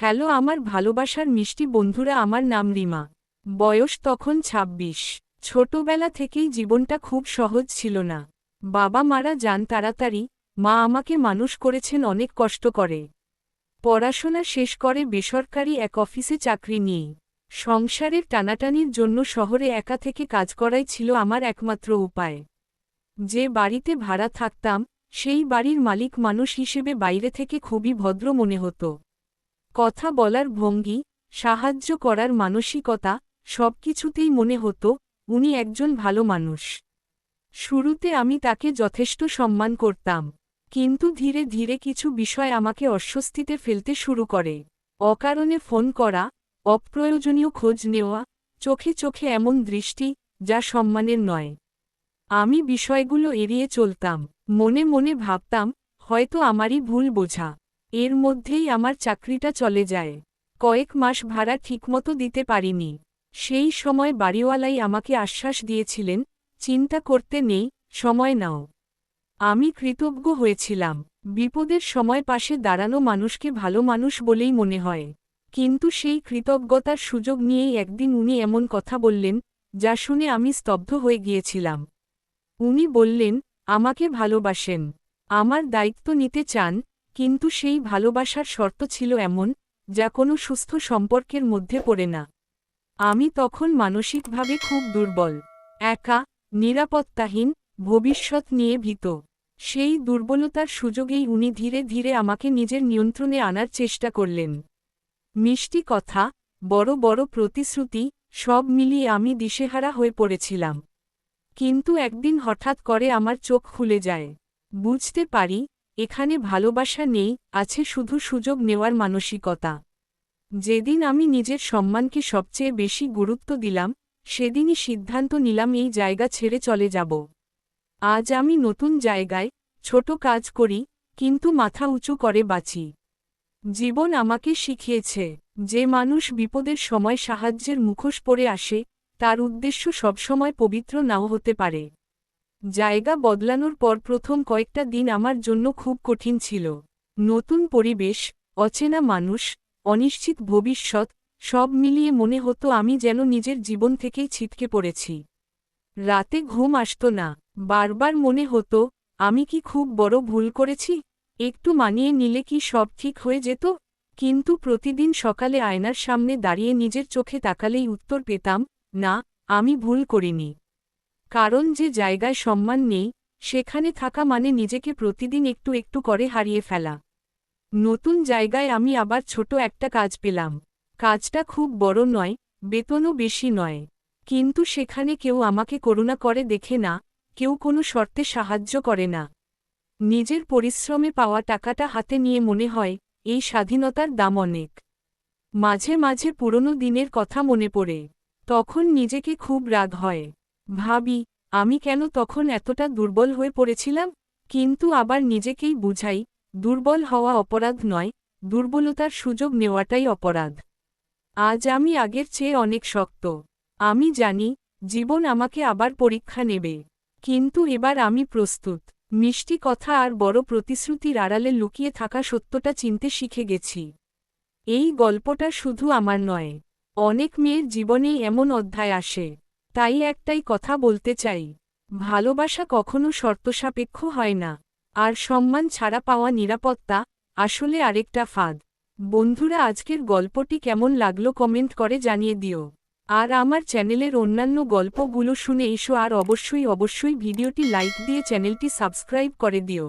Hello আমার ভালোবাসার মিষ্টি বন্ধুরা, আমার নাম রিমা। বয়স তখন ২৬। ছোটবেলা থেকেই জীবনটা খুব সহজ ছিল না। বাবা মারা যান তাড়াতাড়ি, মা আমাকে মানুষ করেছেন অনেক কষ্ট করে। পড়াশোনা শেষ করে বেসরকারি এক অফিসে চাকরি নিই। সংসারের টানাটানির জন্য শহরে একা থেকে কাজ করাই ছিল আমার একমাত্র উপায়। যে বাড়িতে ভাড়া থাকতাম, সেই বাড়ির মালিক মানুষ হিসেবে বাইরে থেকে খুবই ভদ্র মনে হতো। কথা বলার ভঙ্গি, সাহায্য করার মানসিকতা, সবকিছুতেই মনে হতো উনি একজন ভালো মানুষ। শুরুতে আমি তাকে যথেষ্ট সম্মান করতাম, কিন্তু ধীরে ধীরে কিছু বিষয় আমাকে অস্বস্তিতে ফেলতে শুরু করে। অকারণে ফোন করা, অপ্রয়োজনীয় খোঁজ নেওয়া, চোখে চোখে এমন দৃষ্টি যা সম্মানের নয়। আমি বিষয়গুলো এড়িয়ে চলতাম, মনে মনে ভাবতাম হয়তো আমারই ভুল বোঝা। এর মধ্যেই আমার চাকরিটা চলে যায়। কয়েক মাস ভাড়া ঠিকমতো দিতে পারিনি। সেই সময় বাড়িওয়ালাই আমাকে আশ্বাস দিয়েছিলেন, চিন্তা করতে নেই, সময় নাও। আমি কৃতজ্ঞ হয়েছিলাম। বিপদের সময় পাশে দাঁড়ানো মানুষকে ভালো মানুষ বলেই মনে হয়। কিন্তু সেই কৃতজ্ঞতার সুযোগ নিয়েই একদিন উনি এমন কথা বললেন, যা শুনে আমি স্তব্ধ হয়ে গিয়েছিলাম। উনি বললেন, আমাকে ভালোবাসেন, আমার দায়িত্ব নিতে চান, কিন্তু সেই ভালোবাসার শর্ত ছিল এমন, যা কোনো সুস্থ সম্পর্কের মধ্যে পড়ে না। আমি তখন মানসিকভাবে খুব দুর্বল, একা, নিরাপত্তাহীন, ভবিষ্যৎ নিয়ে ভীত। সেই দুর্বলতার সুযোগেই উনি ধীরে ধীরে আমাকে নিজের নিয়ন্ত্রণে আনার চেষ্টা করলেন। মিষ্টি কথা, বড় বড় প্রতিশ্রুতি, সব মিলিয়ে আমি দিশেহারা হয়ে পড়েছিলাম। কিন্তু একদিন হঠাৎ করে আমার চোখ খুলে যায়। বুঝতে পারি, এখানে ভালোবাসা নেই, আছে শুধু সুযোগ নেওয়ার মানসিকতা। যেদিন আমি নিজের সম্মানকে সবচেয়ে বেশি গুরুত্ব দিলাম, সেদিনই সিদ্ধান্ত নিলাম এই জায়গা ছেড়ে চলে যাব। আজ আমি নতুন জায়গায়, ছোট কাজ করি, কিন্তু মাথা উঁচু করে বাঁচি। জীবন আমাকে শিখিয়েছে, যে মানুষ বিপদের সময় সাহায্যের মুখোশ পরে আসে, তার উদ্দেশ্য সবসময় পবিত্র নাও হতে পারে। জায়গা বদলানোর পর প্রথম কয়েকটা দিন আমার জন্য খুব কঠিন ছিল। নতুন পরিবেশ, অচেনা মানুষ, অনিশ্চিত ভবিষ্যৎ, সব মিলিয়ে মনে হতো আমি যেন নিজের জীবন থেকেই ছিটকে পড়েছি। রাতে ঘুম আসতো না, বারবার মনে হতো আমি কি খুব বড় ভুল করেছি, একটু মানিয়ে নিলে কি সব ঠিক হয়ে যেত। কিন্তু প্রতিদিন সকালে আয়নার সামনে দাঁড়িয়ে নিজের চোখে তাকালেই উত্তর পেতাম, না, আমি ভুল করিনি। কারণ যে জায়গায় সম্মান নেই, সেখানে থাকা মানে নিজেকে প্রতিদিন একটু একটু করে হারিয়ে ফেলা। নতুন জায়গায় আমি আবার ছোট একটা কাজ পেলাম। কাজটা খুব বড় নয়, বেতনও বেশি নয়। কিন্তু সেখানে কেউ আমাকে করুণা করে দেখে না, কেউ কোনো শর্তে সাহায্য করে না। নিজের পরিশ্রমে পাওয়া টাকাটা হাতে নিয়ে মনে হয়, এই স্বাধীনতার দাম অনেক। মাঝে মাঝে পুরনো দিনের কথা মনে পড়ে, তখন নিজেকে খুব রাগ হয়। ভাবি, আমি কেন তখন এতটা দুর্বল হয়ে পড়েছিলাম। কিন্তু আবার নিজেকেই বুঝাই, দুর্বল হওয়া অপরাধ নয়, দুর্বলতার সুযোগ নেওয়াটাই অপরাধ। আজ আমি আগের চেয়ে অনেক শক্ত। আমি জানি, জীবন আমাকে আবার পরীক্ষা নেবে। কিন্তু এবার আমি প্রস্তুত। মিষ্টি কথা আর বড় প্রতিশ্রুতির আড়ালে লুকিয়ে থাকা সত্যটা চিনতে শিখে গেছি। এই গল্পটা শুধু আমার নয়, অনেক মেয়ের জীবনেই এমন অধ্যায় আসে। তাই একটাই কথা বলতে চাই, ভালোবাসা কখনো শর্তসাপেক্ষ হয় না। আর সম্মান ছাড়া পাওয়া নিরাপত্তা আসলে আরেকটা ফাঁদ। বন্ধুরা, আজকের গল্পটি কেমন লাগলো কমেন্ট করে জানিয়ে দিও। আর আমার চ্যানেলের অন্যান্য গল্পগুলো শুনে এসো, আর অবশ্যই ভিডিওটি লাইক দিয়ে চ্যানেলটি সাবস্ক্রাইব করে দিও।